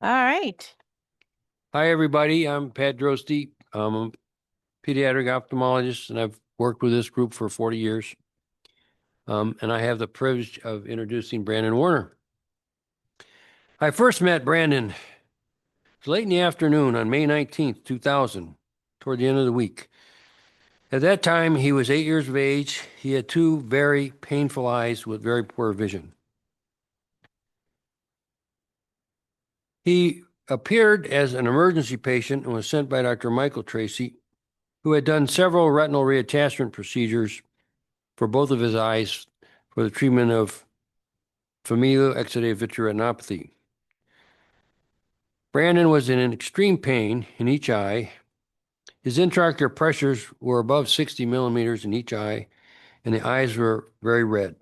All right. Hi, everybody. I'm Pat Drosty. I'm a pediatric ophthalmologist, and I've worked with this group for 40 years. And I have the privilege of introducing Brandon Werner. I first met Brandon late in the afternoon on May 19th, 2000, toward the end of the week. At that time, he was 8 years of age. He had two very painful eyes with very poor vision. He appeared as an emergency patient and was sent by Dr. Michael Tracy, who had done several retinal reattachment procedures for both of his eyes for the treatment of familial exudative vitreoretinopathy. Brandon was in extreme pain in each eye. His intraocular pressures were above 60 millimeters in each eye, and the eyes were very red.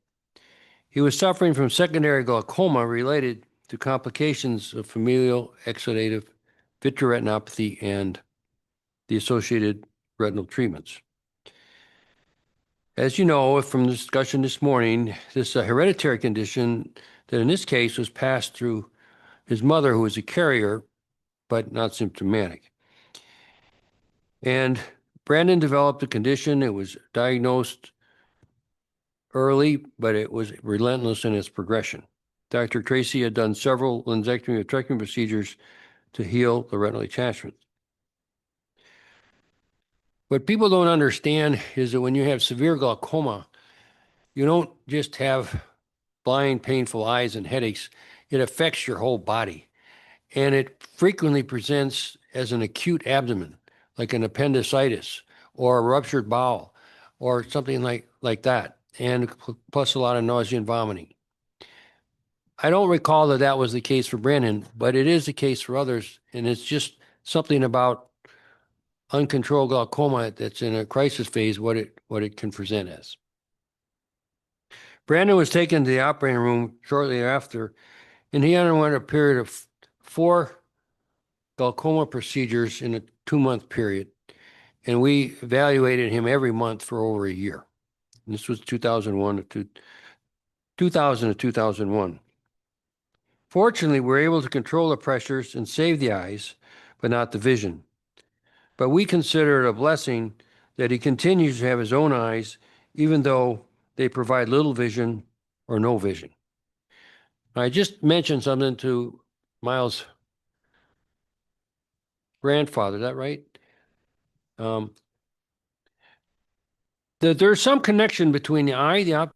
He was suffering from secondary glaucoma related to complications of familial exudative vitreoretinopathy and the associated retinal treatments. As you know from the discussion this morning, this is a hereditary condition that in this case was passed through his mother, who was a carrier, but not symptomatic. And Brandon developed a condition. It was diagnosed early, but it was relentless in its progression. Dr. Tracy had done several lensectomy and vitrectomy procedures to heal the retinal attachment. What people don't understand is that when you have severe glaucoma, you don't just have blind, painful eyes and headaches. It affects your whole body. And it frequently presents as an acute abdomen, like an appendicitis or a ruptured bowel or something like that, and plus a lot of nausea and vomiting. I don't recall that that was the case for Brandon, but it is the case for others, and it's just something about uncontrolled glaucoma that's in a crisis phase, what it can present as. Brandon was taken to the operating room shortly after, and he underwent a period of 4 glaucoma procedures in a 2-month period, and we evaluated him every month for over a year. And this was 2001 to 2000 to 2001. Fortunately, we were able to control the pressures and save the eyes, but not the vision. But we consider it a blessing that he continues to have his own eyes, even though they provide little vision or no vision. I just mentioned something to Miles' grandfather, is that right? There's some connection between the eye, the eyes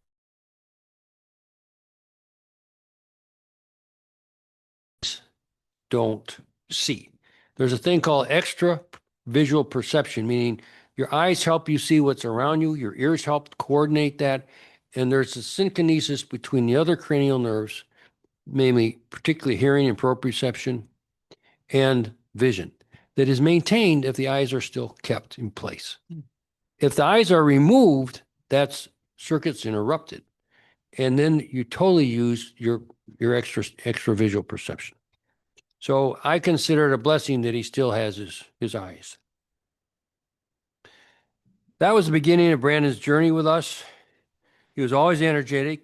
don't see. There's a thing called extra visual perception, meaning your eyes help you see what's around you, your ears help coordinate that, and there's a synkinesis between the other cranial nerves, mainly particularly hearing and proprioception, and vision, that is maintained if the eyes are still kept in place. If the eyes are removed, that's circuits interrupted, and then you totally use your extra visual perception. So I consider it a blessing that he still has his eyes. That was the beginning of Brandon's journey with us. He was always energetic.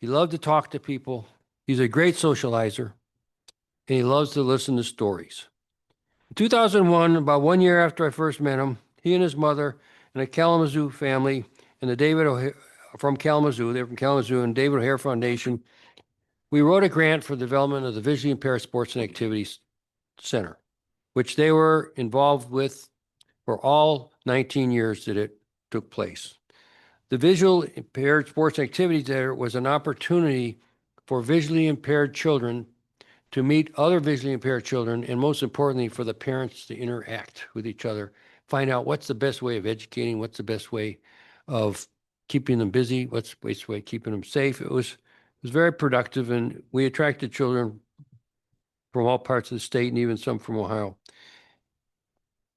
He loved to talk to people. He's a great socializer, and he loves to listen to stories. In 2001, about 1 year after I first met him, he and his mother and a Kalamazoo family and the David O'Hare from Kalamazoo, they're from Kalamazoo, and David O'Hare Foundation, we wrote a grant for the development of the Visually Impaired Sports and Activities Center, which they were involved with for all 19 years that it took place. The Visual Impaired Sports Activity Center was an opportunity for visually impaired children to meet other visually impaired children, and most importantly, for the parents to interact with each other, find out what's the best way of educating, what's the best way of keeping them busy, what's the best way of keeping them safe. It was very productive, and we attracted children from all parts of the state and even some from Ohio.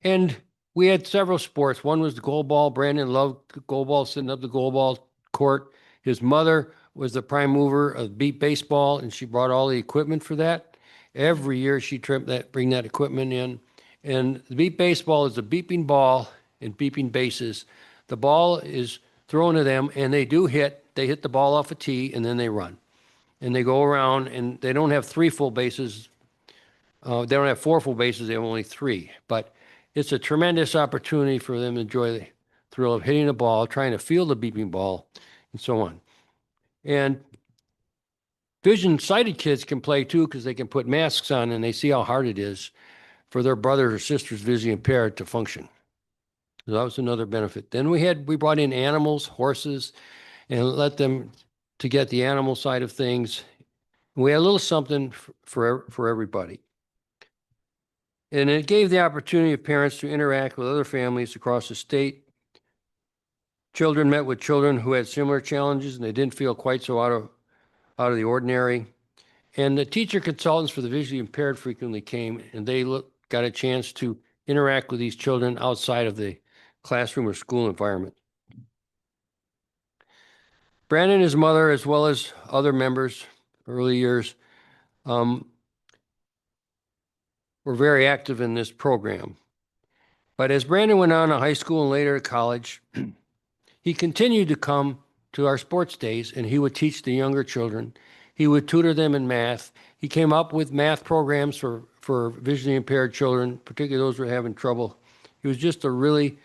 And we had several sports. One was the goalball. Brandon loved goalball, sitting up the goalball court. His mother was the prime mover of beep baseball, and she brought all the equipment for that. Every year she'd bring that equipment in. And the beep baseball is a beeping ball and beeping bases. The ball is thrown to them, and they do hit. They hit the ball off a tee, and then they run. And they go around, and they don't have 3 full bases. They don't have 4 full bases, they have only 3. But it's a tremendous opportunity for them to enjoy the thrill of hitting a ball, trying to feel the beeping ball, and so on. And vision-sighted kids can play too because they can put masks on and they see how hard it is for their brothers or sisters visually impaired to function. So that was another benefit. Then we brought in animals, horses, and let them to get the animal side of things. We had a little something for everybody. And it gave the opportunity of parents to interact with other families across the state. Children met with children who had similar challenges and they didn't feel quite so out of the ordinary. And the teacher consultants for the visually impaired frequently came and they got a chance to interact with these children outside of the classroom or school environment. Brandon and his mother, as well as other members, early years, were very active in this program. But as Brandon went on to high school and later to college, he continued to come to our sports days and he would teach the younger children. He would tutor them in math. He came up with math programs for visually impaired children, particularly those who were having trouble. He was just a really,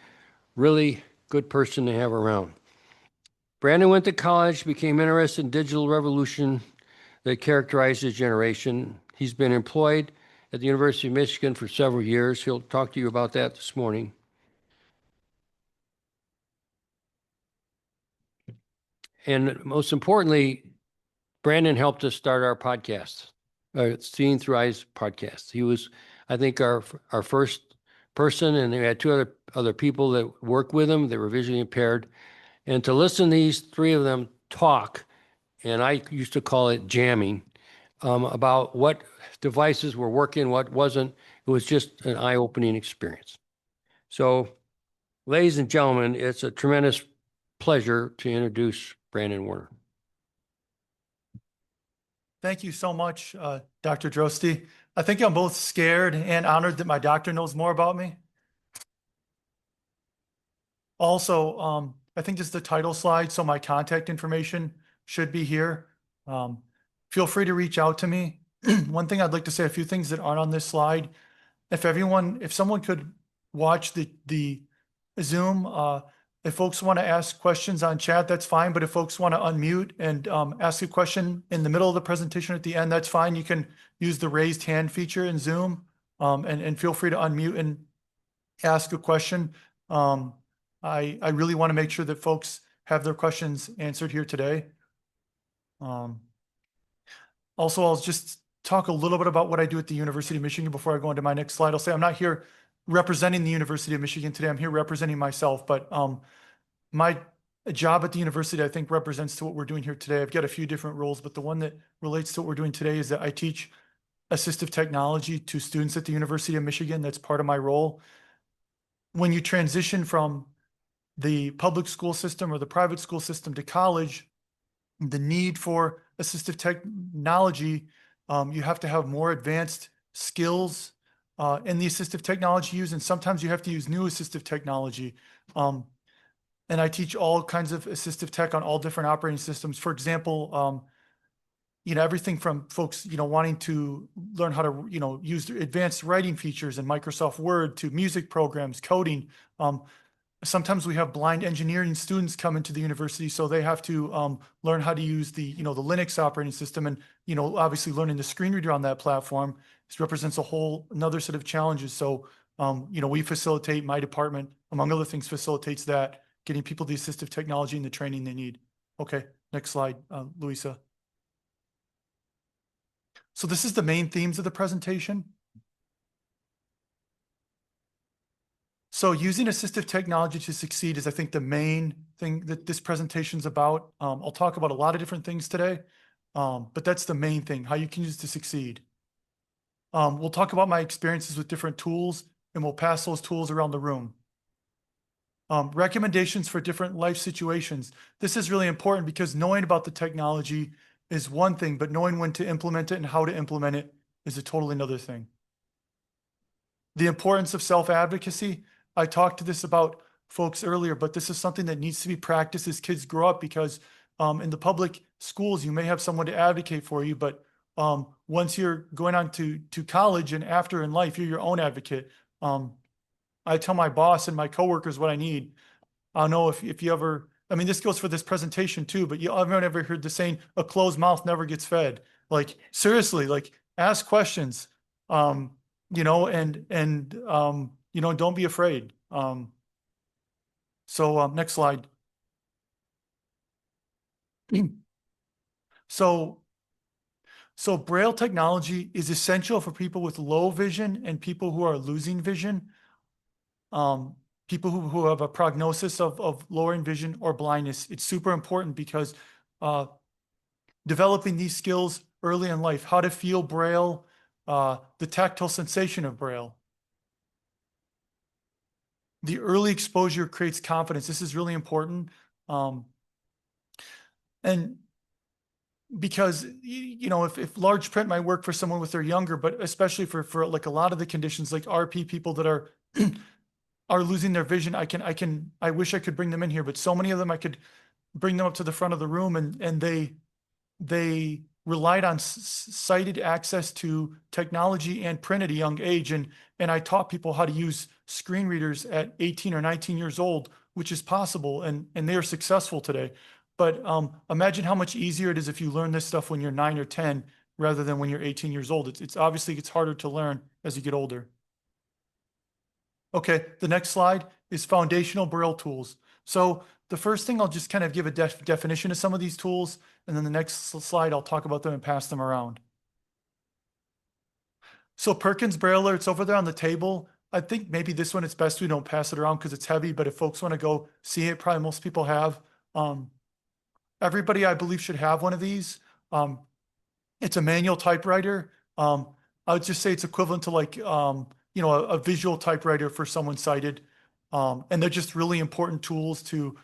really good person to have around. Brandon went to college, became interested in digital revolution that characterized his generation. He's been employed at the University of Michigan for several years. He'll talk to you about that this morning. And most importantly, Brandon helped us start our podcast, Seeing Through Eyes podcast. He was, I think, our first person, and we had 2 other people that worked with him that were visually impaired. And to listen to these 3 of them talk, and I used to call it jamming, about what devices were working, what wasn't, it was just an eye-opening experience. So, ladies and gentlemen, it's a tremendous pleasure to introduce Brandon Werner. Thank you so much, Dr. Drosty. I think I'm both scared and honored that my doctor knows more about me. Also, I think this is the title slide, so my contact information should be here. Feel free to reach out to me. One thing I'd like to say, a few things that aren't on this slide. If someone could watch the Zoom, if folks want to ask questions on chat, that's fine. But if folks want to unmute and ask a question in the middle of the presentation at the end, that's fine. You can use the raised hand feature in Zoom and feel free to unmute and ask a question. I really want to make sure that folks have their questions answered here today. Also, I'll just talk a little bit about what I do at the University of Michigan before I go into my next slide. I'll say I'm not here representing the University of Michigan today. I'm here representing myself, but my job at the university, I think, represents to what we're doing here today. I've got a few different roles, but the one that relates to what we're doing today is that I teach assistive technology to students at the University of Michigan. That's part of my role. When you transition from the public school system or the private school system to college, the need for assistive technology, you have to have more advanced skills in the assistive technology used, and sometimes you have to use new assistive technology. And I teach all kinds of assistive tech on all different operating systems. For example, everything from folks, wanting to learn how to, use advanced writing features in Microsoft Word to music programs, coding. Sometimes we have blind engineering students come into the university, so they have to learn how to use the Linux operating system, and obviously learning the screen reader on that platform. This represents another set of challenges. So we facilitate, my department, among other things, facilitates that, getting people the assistive technology and the training they need. Okay, next slide, Louisa. So this is the main themes of the presentation. So using assistive technology to succeed is, I think, the main thing that this presentation is about. I'll talk about a lot of different things today, but that's the main thing, how you can use it to succeed. We'll talk about my experiences with different tools, and we'll pass those tools around the room. Recommendations for different life situations. This is really important because knowing about the technology is one thing, but knowing when to implement it and how to implement it is a totally another thing. The importance of self-advocacy. I talked to this about folks earlier, but this is something that needs to be practiced as kids grow up, because in the public schools, you may have someone to advocate for you, but once you're going on to college and after in life, you're your own advocate. I tell my boss and my coworkers what I need. I know if you ever, I mean, this goes for this presentation too, but everyone ever heard the saying, a closed mouth never gets fed. Like seriously, like ask questions, you know, and you know, don't be afraid. Next slide. So, so Braille technology is essential for people with low vision and people who are losing vision. People who have a prognosis of lowering vision or blindness. It's super important because developing these skills early in life, how to feel Braille, the tactile sensation of Braille. The early exposure creates confidence. This is really important. And because, you know, if large print might work for someone with their younger, but especially for like a lot of the conditions like RP people that are are losing their vision, I wish I could bring them in here, but so many of them, I could bring them up to the front of the room and they relied on sighted access to technology and print at a young age. And I taught people how to use screen readers at 18 or 19 years old, which is possible. And they are successful today. But imagine how much easier it is if you learn this stuff when you're 9 or 10 rather than when you're 18 years old. It's obviously it's harder to learn as you get older. Okay, the next slide is foundational Braille tools. So the first thing, I'll just kind of give a definition of some of these tools, and then the next slide, I'll talk about them and pass them around. So Perkins Brailler, it's over there on the table. I think maybe this one, it's best we don't pass it around because it's heavy, but if folks want to go see it, probably most people have. Everybody, I believe, should have one of these. It's a manual typewriter. I would just say it's equivalent to like, you know, a visual typewriter for someone sighted. And they're just really important tools to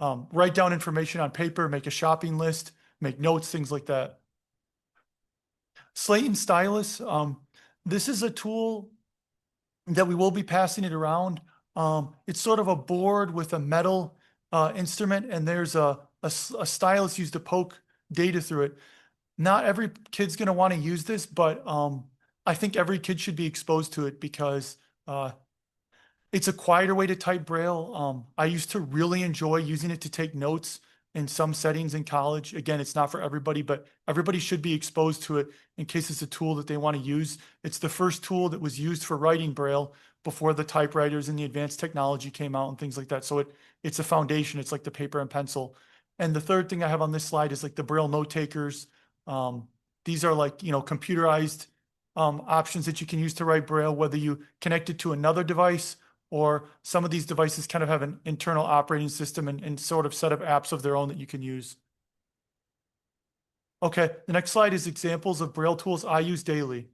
write down information on paper, make a shopping list, make notes, things like that. Slate and stylus. This is a tool that we will be passing it around. It's sort of a board with a metal instrument, and there's a stylus used to poke data through it. Not every kid's going to want to use this, but I think every kid should be exposed to it because it's a quieter way to type Braille. I used to really enjoy using it to take notes in some settings in college. Again, it's not for everybody, but everybody should be exposed to it in case it's a tool that they want to use. It's the first tool that was used for writing Braille before the typewriters and the advanced technology came out and things like that. So it's a foundation. It's like the paper and pencil. And the third thing I have on this slide is like the Braille note takers. These are like, you know, computerized options that you can use to write Braille, whether you connect it to another device or some of these devices kind of have an internal operating system and sort of set of apps of their own that you can use. Okay, the next slide is examples of Braille tools I use daily.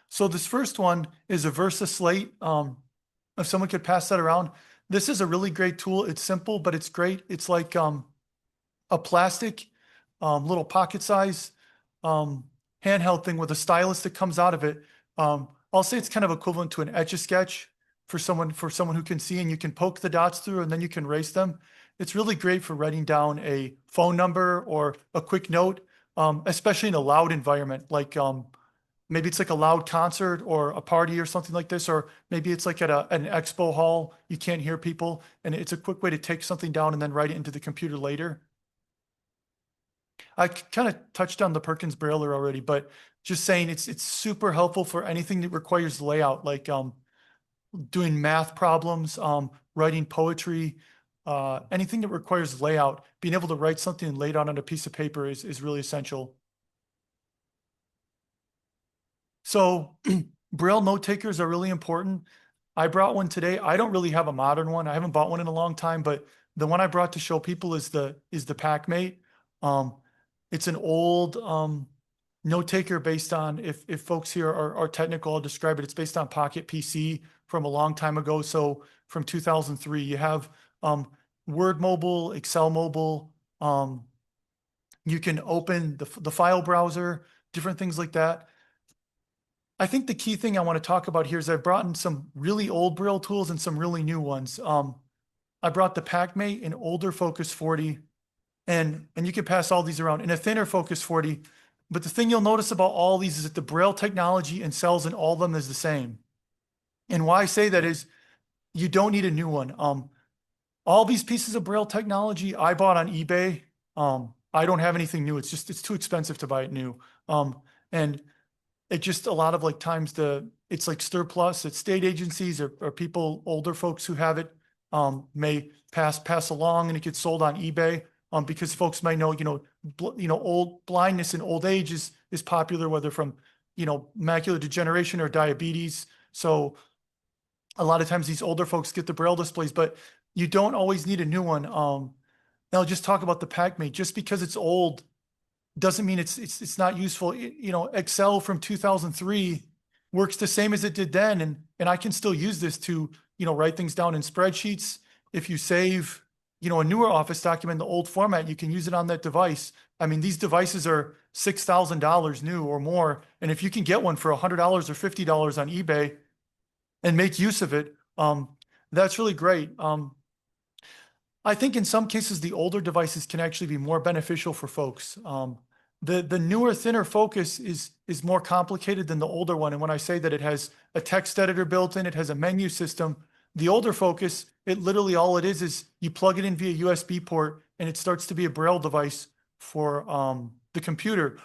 So this first one is a Versa Slate. If someone could pass that around. This is a really great tool. It's simple, but it's great. It's like a plastic little pocket size handheld thing with a stylus that comes out of it. I'll say it's kind of equivalent to an Etch-a-Sketch for someone who can see, and you can poke the dots through and then you can erase them. It's really great for writing down a phone number or a quick note, especially in a loud environment, like maybe it's like a loud concert or a party or something like this, or maybe it's like at an expo hall, you can't hear people, and it's a quick way to take something down and then write it into the computer later. I kind of touched on the Perkins Brailler already, but just saying it's super helpful for anything that requires layout, like doing math problems, writing poetry, anything that requires layout. Being able to write something and lay it out on a piece of paper is really essential. So Braille note takers are really important. I brought one today. I don't really have a modern one. I haven't bought one in a long time, but the one I brought to show people is the PackMate. It's an old note taker based on, if folks here are technical, I'll describe it. It's based on Pocket PC from a long time ago. So from 2003, you have Word Mobile, Excel Mobile. You can open the file browser, different things like that. I think the key thing I want to talk about here is I've brought in some really old Braille tools and some really new ones. I brought the PackMate, an older Focus 40, and you can pass all these around. In a thinner Focus 40, But the thing you'll notice about all these is that the Braille technology and cells in all of them is the same. And why I say that is you don't need a new one. All these pieces of Braille technology I bought on eBay. I don't have anything new. It's too expensive to buy it new. And it just a lot of like times it's like surplus at state agencies or people, older folks who have it, may pass along and it gets sold on eBay. Because folks might know, old blindness and old age is popular, whether from, macular degeneration or diabetes. So a lot of times these older folks get the Braille displays, but you don't always need a new one. Now just talk about the PackMate. Just because it's old doesn't mean it's not useful. Excel from 2003 works the same as it did then, and I can still use this to write things down in spreadsheets. If you save a newer Office document in the old format, you can use it on that device. I mean, these devices are $6,000 new or more, and if you can get one for $100 or $50 on eBay and make use of it, that's really great. I think in some cases, the older devices can actually be more beneficial for folks. The newer, thinner Focus is more complicated than the older one. And when I say that it has a text editor built in, it has a menu system. The older Focus, it literally all it is you plug it in via USB port and it starts to be a Braille device for the computer.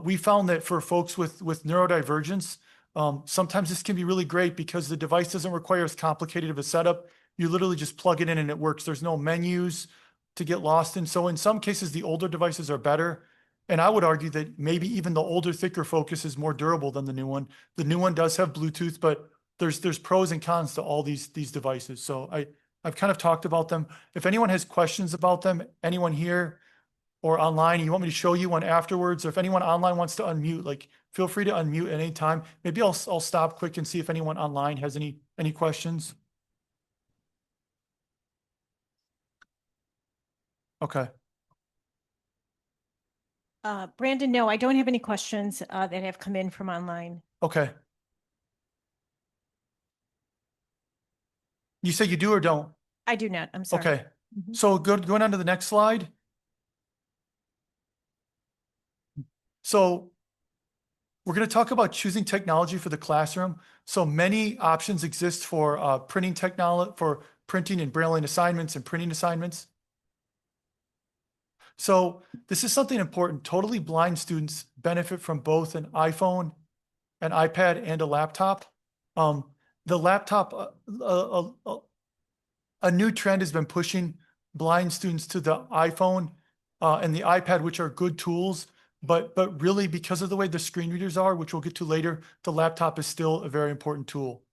We found that for folks with neurodivergence, sometimes this can be really great because the device doesn't require as complicated of a setup. You literally just plug it in and it works. There's no menus to get lost in. So in some cases, the older devices are better. And I would argue that maybe even the older, thicker Focus is more durable than the new one. The new one does have Bluetooth, but there's pros and cons to all these devices. So I've kind of talked about them. If anyone has questions about them, anyone here or online, you want me to show you one afterwards, or if anyone online wants to unmute, like feel free to unmute at any time. Maybe I'll stop quick and see if anyone online has any questions. Okay. Brandon, no, I don't have any questions that have come in from online. Okay. You say you do or don't? I do not. I'm sorry. Okay. So going on to the next slide. So we're going to talk about choosing technology for the classroom. So many options exist for printing technology, for printing and Brailling assignments and printing assignments. So this is something important. Totally blind students benefit from both an iPhone, an iPad, and a laptop. The laptop, a new trend has been pushing blind students to the iPhone and the iPad, which are good tools. But really, because of the way the screen readers are, which we'll get to later, the laptop is still a very important tool.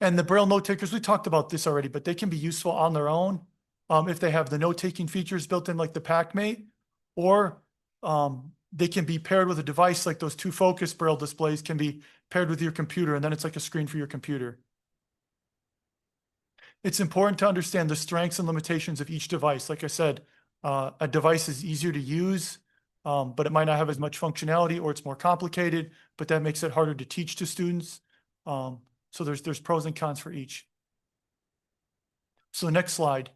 And the Braille note takers, we talked about this already, but they can be useful on their own. If they have the note-taking features built in like the PackMate, or they can be paired with a device like those two Focus Braille displays can be paired with your computer, and then it's like a screen for your computer. It's important to understand the strengths and limitations of each device. Like I said, a device is easier to use, but it might not have as much functionality, or it's more complicated, but that makes it harder to teach to students. So there's pros and cons for each. So the next slide.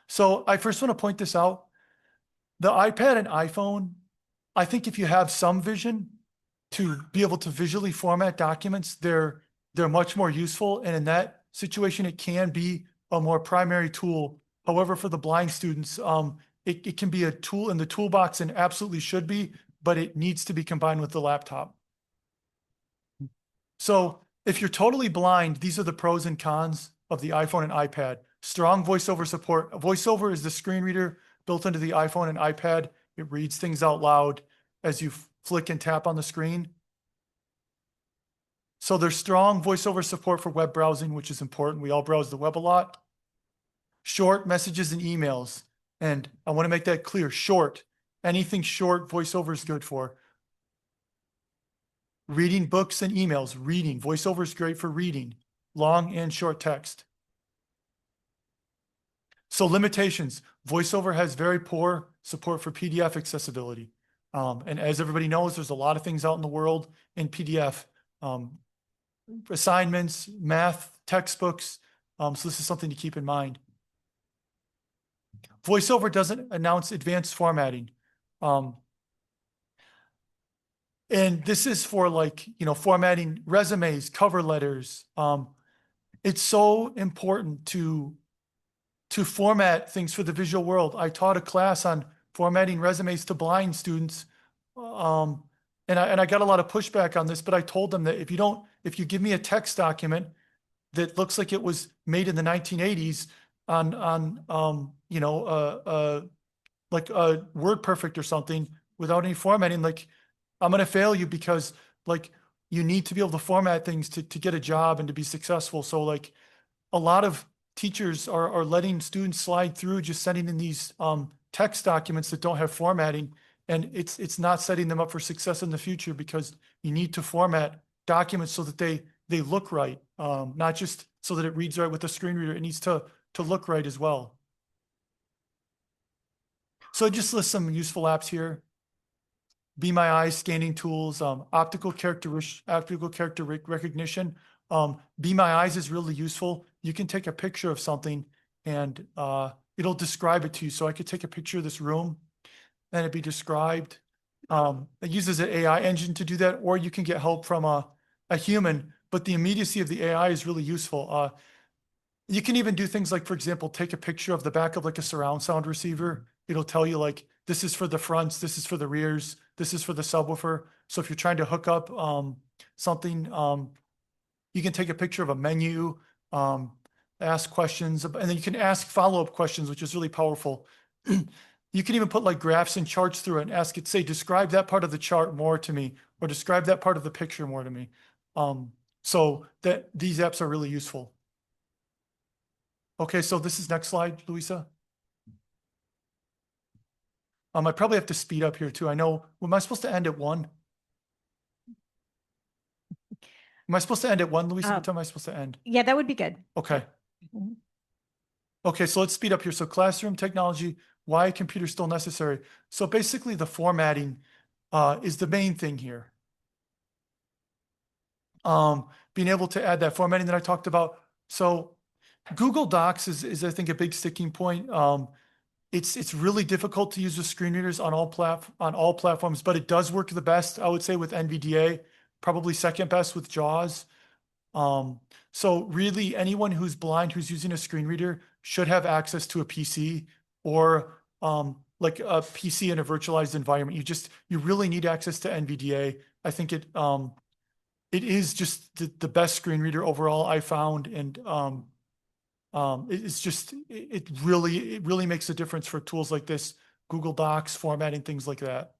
So I first want to point this out. The iPad and iPhone, I think if you have some vision to be able to visually format documents, they're much more useful. And in that situation, it can be a more primary tool. However, for the blind students, it can be a tool in the toolbox and absolutely should be, but it needs to be combined with the laptop. So if you're totally blind, these are the pros and cons of the iPhone and iPad. Strong voiceover support. VoiceOver is the screen reader built into the iPhone and iPad. It reads things out loud as you flick and tap on the screen. So there's strong VoiceOver support for web browsing, which is important. We all browse the web a lot. Short messages and emails. And I want to make that clear, short. Anything short, VoiceOver is good for. Reading books and emails, reading. VoiceOver is great for reading, long and short text. So limitations, VoiceOver has very poor support for PDF accessibility. And as everybody knows, there's a lot of things out in the world in PDF. Assignments, math, textbooks. So this is something to keep in mind. VoiceOver doesn't announce advanced formatting. And this is for like, formatting resumes, cover letters. It's so important to format things for the visual world. I taught a class on formatting resumes to blind students. And I got a lot of pushback on this, but I told them that if you give me a text document that looks like it was made in the 1980s like a WordPerfect or something without any formatting, like I'm going to fail you, because like you need to be able to format things to get a job and to be successful. So like a lot of teachers are letting students slide through, just sending in these text documents that don't have formatting. And it's not setting them up for success in the future, because you need to format documents so that they look right, not just so that it reads right with the screen reader. It needs to look right as well. So it just lists some useful apps here. Be My Eyes scanning tools, optical character recognition. Be My Eyes is really useful. You can take a picture of something and it'll describe it to you. So I could take a picture of this room and it'd be described. It uses an AI engine to do that, or you can get help from a human, but the immediacy of the AI is really useful. You can even do things like, for example, take a picture of the back of like a surround sound receiver. It'll tell you like, this is for the fronts, this is for the rears, this is for the subwoofer. So if you're trying to hook up something, you can take a picture of a menu, ask questions, and then you can ask follow-up questions, which is really powerful. You can even put like graphs and charts through it and ask it, say, describe that part of the chart more to me, or describe that part of the picture more to me. So that these apps are really useful. Okay, so this is next slide, Louisa. I probably have to speed up here too. I know, am I supposed to end at 1? Am I supposed to end at 1, Louisa? What time am I supposed to end? Yeah, that would be good. Okay. Mhm. Okay, so let's speed up here. So classroom technology, why a computer still necessary? So basically the formatting is the main thing here. Being able to add that formatting that I talked about. So Google Docs is I think a big sticking point. It's really difficult to use with screen readers on all platforms, but it does work the best, I would say, with NVDA, probably second best with JAWS. So really anyone who's blind who's using a screen reader should have access to a PC, or like a PC in a virtualized environment. You really need access to NVDA. I think it is just the best screen reader overall I found, and it really makes a difference for tools like this, Google Docs, formatting, things like that.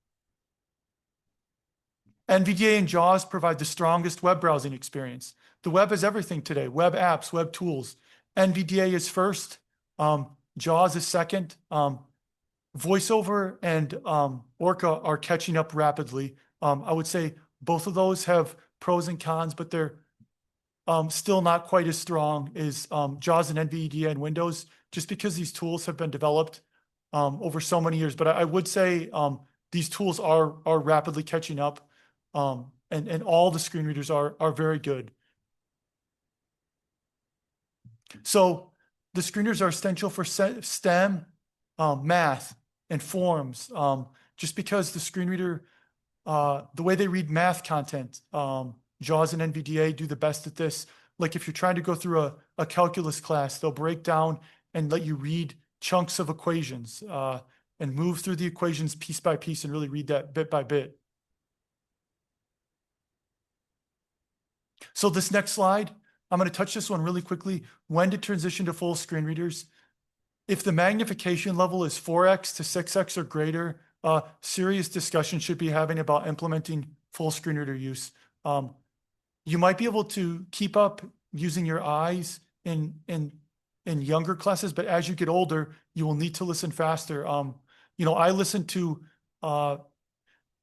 NVDA and JAWS provide the strongest web browsing experience. The web is everything today: web apps, web tools. NVDA is first, JAWS is second. VoiceOver and Orca are catching up rapidly. I would say both of those have pros and cons, but they're still not quite as strong as JAWS and NVDA and Windows, just because these tools have been developed over so many years. But I would say these tools are rapidly catching up, and all the screen readers are very good. So the screen readers are essential for STEM, math, and forms, just because the screen reader, the way they read math content, JAWS and NVDA do the best at this. Like if you're trying to go through a calculus class, they'll break down and let you read chunks of equations and move through the equations piece by piece and really read that bit by bit. So this next slide, I'm going to touch this one really quickly. When to transition to full screen readers. If the magnification level is 4x to 6x or greater, serious discussion should be having about implementing full screen reader use. You might be able to keep up using your eyes in younger classes, but as you get older, you will need to listen faster. I listen to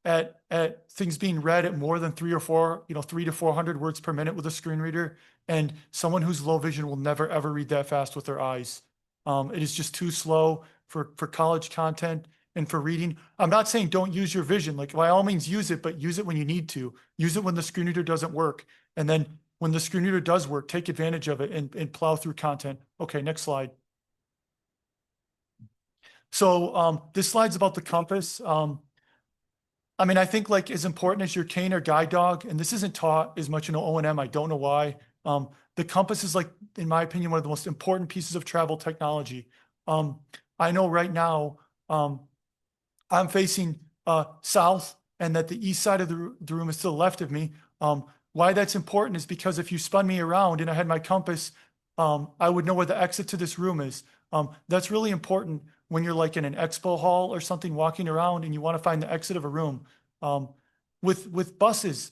at things being read at more than 3 to 400 words per minute with a screen reader, and someone who's low vision will never ever read that fast with their eyes. It is just too slow for college content and for reading. I'm not saying don't use your vision, like by all means use it, but use it when you need to. Use it when the screen reader doesn't work. And then when the screen reader does work, take advantage of it and plow through content. Okay, next slide. So this slide's about the compass. I mean, I think like as important as your cane or guide dog, and this isn't taught as much in O&M, I don't know why. The compass is like, in my opinion, one of the most important pieces of travel technology. I know right now, I'm facing south and that the east side of the room is to the left of me. Why that's important is because if you spun me around and I had my compass, I would know where the exit to this room is. That's really important when you're like in an expo hall or something walking around and you want to find the exit of a room. With buses,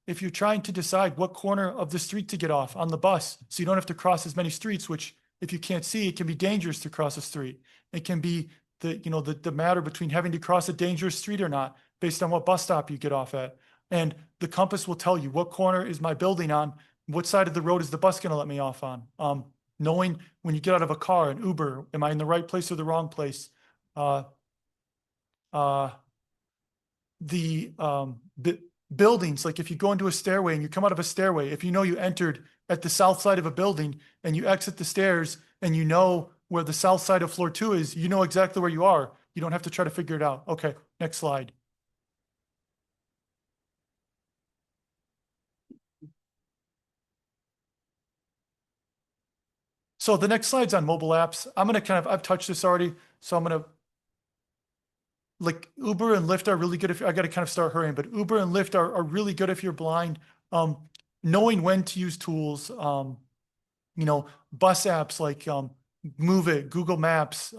if you're trying to decide what corner of the street to get off on the bus, so you don't have to cross as many streets, which if you can't see, it can be dangerous to cross a street. It can be the matter between having to cross a dangerous street or not, based on what bus stop you get off at. And the compass will tell you what corner is my building on, what side of the road is the bus going to let me off on. Knowing when you get out of a car, an Uber, am I in the right place or the wrong place? Buildings, like if you go into a stairway and you come out of a stairway, if you know you entered at the south side of a building and you exit the stairs and you know where the south side of floor 2 is, you know exactly where you are. You don't have to try to figure it out. Okay, next slide. So the next slide's on mobile apps. I'm going to I've touched this already, so I'm going to, like Uber and Lyft are really good if, I got to kind of start hurrying, but Uber and Lyft are really good if you're blind. Knowing when to use tools, bus apps like Move It, Google Maps,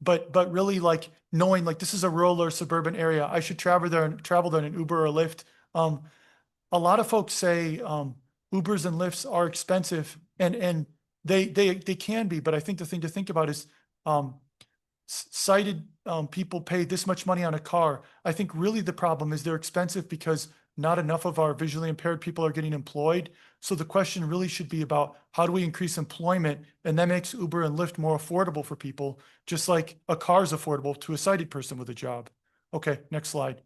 but really like knowing like this is a rural or suburban area, I should travel there in an Uber or Lyft. A lot of folks say Ubers and Lyfts are expensive, and they can be, but I think the thing to think about is sighted people pay this much money on a car. I think really the problem is they're expensive because not enough of our visually impaired people are getting employed. So the question really should be about how do we increase employment, and that makes Uber and Lyft more affordable for people, just like a car is affordable to a sighted person with a job. Okay, next slide.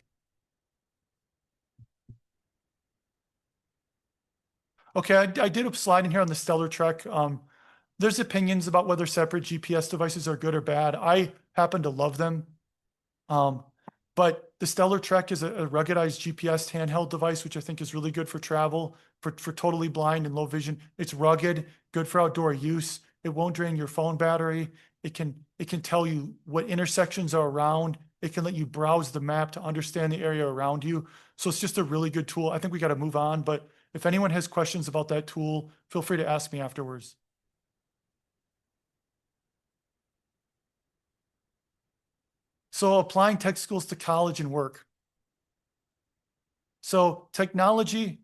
Okay, I did a slide in here on the Stellar Trek. There's opinions about whether separate GPS devices are good or bad. I happen to love them. But the Stellar Trek is a ruggedized GPS handheld device, which I think is really good for travel, for totally blind and low vision. It's rugged, good for outdoor use. It won't drain your phone battery. It can tell you what intersections are around. It can let you browse the map to understand the area around you. So it's just a really good tool. I think we got to move on, but if anyone has questions about that tool, feel free to ask me afterwards. So applying tech skills to college and work. So technology,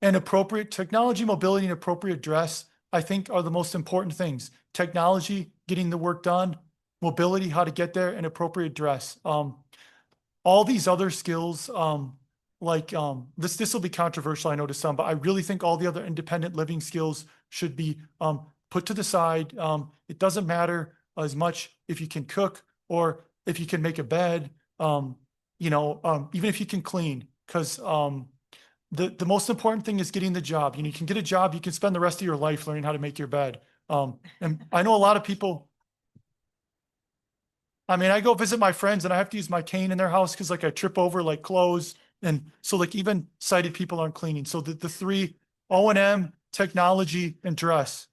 mobility, and appropriate dress, I think are the most important things. Technology, getting the work done, mobility, how to get there, and appropriate dress. All these other skills, this will be controversial, I know to some, but I really think all the other independent living skills should be put to the side. It doesn't matter as much if you can cook or if you can make a bed, even if you can clean, because the most important thing is getting the job. You can get a job, you can spend the rest of your life learning how to make your bed. And I know a lot of people, I mean, I go visit my friends and I have to use my cane in their house because like I trip over like clothes. And so like even sighted people aren't cleaning. So the three, O&M, technology, and dress.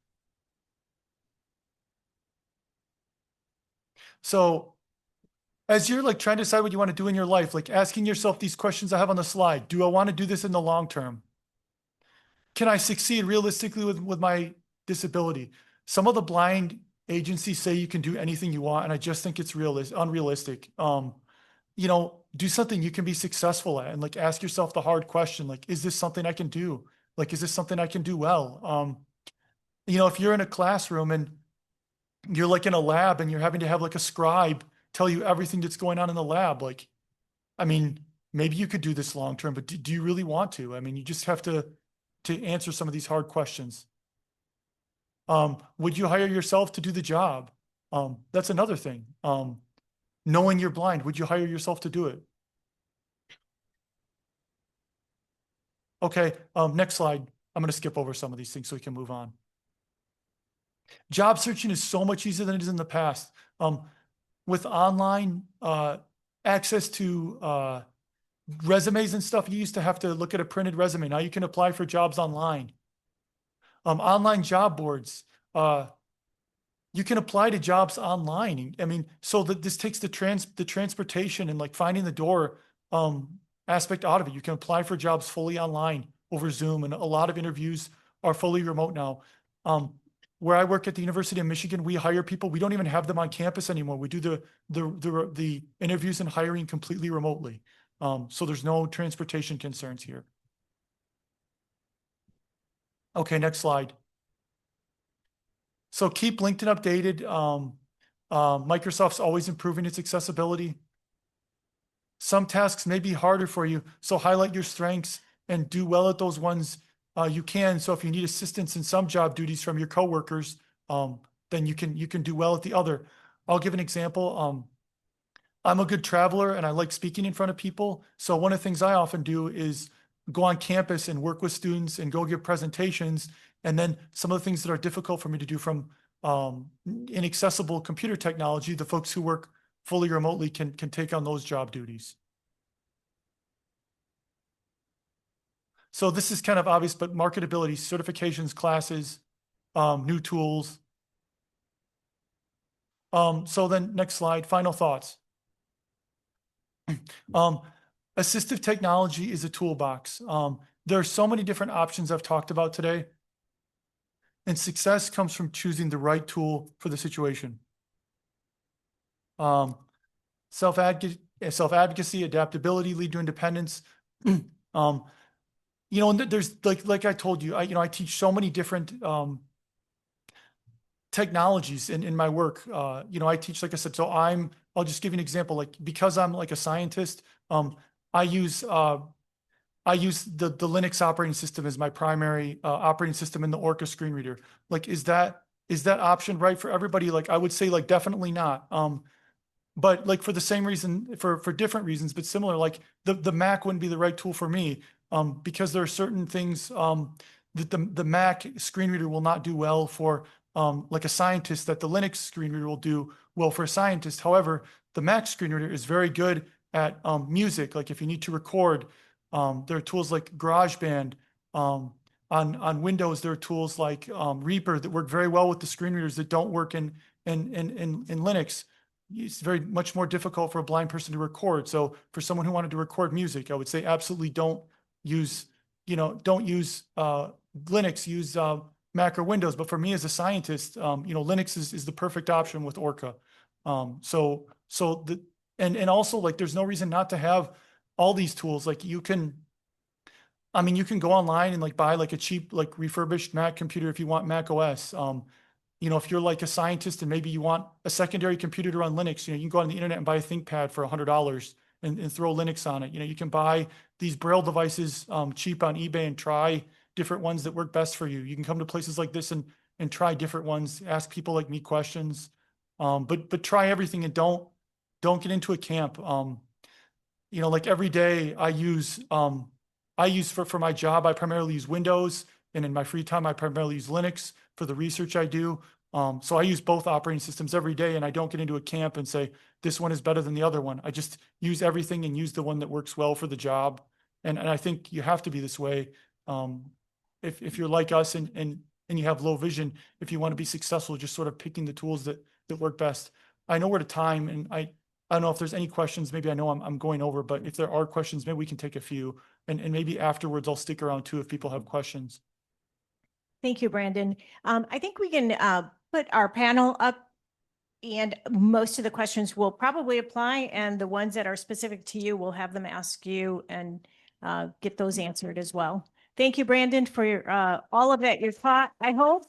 So as you're like trying to decide what you want to do in your life, like asking yourself these questions I have on the slide. Do I want to do this in the long term? Can I succeed realistically with my disability? Some of the blind agencies say you can do anything you want, and I just think it's unrealistic. Do something you can be successful at, and like ask yourself the hard question, like, is this something I can do? Like, is this something I can do well? If you're in a classroom and you're like in a lab and you're having to have like a scribe tell you everything that's going on in the lab, like, I mean, maybe you could do this long term, but do you really want to? I mean, you just have to answer some of these hard questions. Would you hire yourself to do the job? That's another thing. Knowing you're blind, would you hire yourself to do it? Okay, next slide. I'm going to skip over some of these things so we can move on. Job searching is so much easier than it is in the past. With online access to resumes and stuff, you used to have to look at a printed resume. Now you can apply for jobs online. Online job boards, you can apply to jobs online. I mean, so that this takes the transportation and like finding the door aspect out of it. You can apply for jobs fully online over Zoom, and a lot of interviews are fully remote now. Where I work at the University of Michigan, we hire people. We don't even have them on campus anymore. We do the interviews and hiring completely remotely. So there's no transportation concerns here. Okay, next slide. So keep LinkedIn updated. Microsoft's always improving its accessibility. Some tasks may be harder for you, so highlight your strengths and do well at those ones you can. So if you need assistance in some job duties from your coworkers, then you can do well at the other. I'll give an example. I'm a good traveler and I like speaking in front of people. So one of the things I often do is go on campus and work with students and go give presentations. And then some of the things that are difficult for me to do from inaccessible computer technology, the folks who work fully remotely can take on those job duties. So this is kind of obvious, but marketability, certifications, classes, new tools. So then next slide, final thoughts. Assistive technology is a toolbox. There are so many different options I've talked about today. And success comes from choosing the right tool for the situation. Self-advocacy, adaptability lead to independence. You know, and there's like I told you, I teach so many different technologies in my work. You know, I teach, like I said, so I'll just give you an example. Like, because I'm like a scientist, I use the Linux operating system as my primary operating system in the Orca screen reader. Like, is that option right for everybody? Like, I would say like definitely not. But like for the same reason, for different reasons, but similar, like the Mac wouldn't be the right tool for me because there are certain things that the Mac screen reader will not do well for like a scientist that the Linux screen reader will do well for a scientist. However, the Mac screen reader is very good at music. Like if you need to record, there are tools like GarageBand. On Windows, there are tools like Reaper that work very well with the screen readers that don't work in Linux. It's very much more difficult for a blind person to record. So for someone who wanted to record music, I would say absolutely don't use Linux, use Mac or Windows. But for me as a scientist, Linux is the perfect option with Orca. And also like there's no reason not to have all these tools. Like you can go online and like buy like a cheap like refurbished Mac computer if you want Mac OS. If you're like a scientist and maybe you want a secondary computer to run Linux, you can go on the internet and buy a ThinkPad for $100 and throw Linux on it. You can buy these Braille devices cheap on eBay and try different ones that work best for you. You can come to places like this and try different ones, ask people like me questions, but try everything and don't get into a camp. Like every day I use for my job, I primarily use Windows, and in my free time, I primarily use Linux for the research I do. So I use both operating systems every day, and I don't get into a camp and say, this one is better than the other one. I just use everything and use the one that works well for the job. And I think you have to be this way. If you're like us and you have low vision, if you want to be successful, just sort of picking the tools that work best. I know we're at a time, and I don't know if there's any questions. Maybe I know I'm going over, but if there are questions, maybe we can take a few. And maybe afterwards I'll stick around too if people have questions. Thank you, Brandon. I think we can put our panel up, and most of the questions will probably apply, and the ones that are specific to you, we'll have them ask you and get those answered as well. Thank you, Brandon, for your all of that you're taught, I hope.